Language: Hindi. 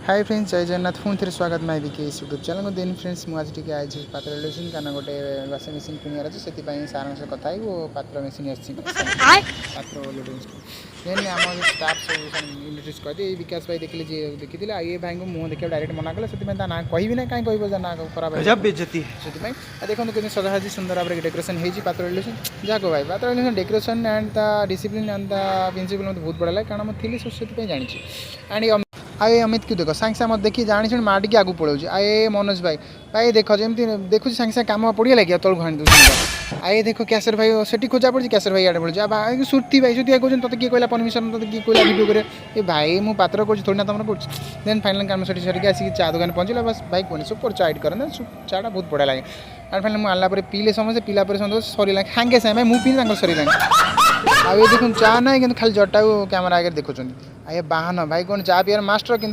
हाय फ्रेंड्स जय जगन्नाथ पुणी थे स्वागत मैं विकेश यूट्यूब चैनल को दिन फ्रेंड्स मुझे टी आई पात्र रिलेसन कारण गोटे वाशिंग मशीन किणार अच्छे से सार सह कथा वो पात्र मशीन पात्र देन आम स्टाफ सब इंट्रोड्यूस कर विकास भाई देखिए जी देखी ये भाई को मुँह देखिए डायरेक्ट मना कले से ना कह ना कहीं कह ना खराब बेजती से देखो कितनी सजाजी सुंदर भाव डेकोरेशन होती पात्र रिलेसन जहाँ भाई पात्र relation decoration and the discipline and the principal मतलब बहुत बढ़िया लगे कारण मुझे थी से जानी एंड आए अमित क्यों देख सांगे सांगे मत देखिए जानी शुणी मार के आगे पड़े आए मनोज भाई भाई देख जमी देखुच सांगे सांगे कम पड़िया लगे तलू हाणी दूसरी आए देख कैसर भाई से खोजा पड़ी कैसर भाई आड़े पड़े भाई सुर्ती भाई सुर्ती कहते तो किए कहला परमिशन तो किए कहला वीडियो करे ये भाई मु पात्र कौन थोड़ी ना तुम कर देन फाइनाल काम सर आसिक चा दुकान पहुँचला बस भाई कौन सुपर चा एड करें चाटा बहुत बढ़िया लगे एंड फाइनाल मुझे आनला पीले समझे पीला समझे सर सांगे सांगे भाई मुझे पी सर आ ये देखो चा ना कि खाली जटा कैमेरा आगे देखुं आए बाहन भाई कौन चा पियार मास्टर कि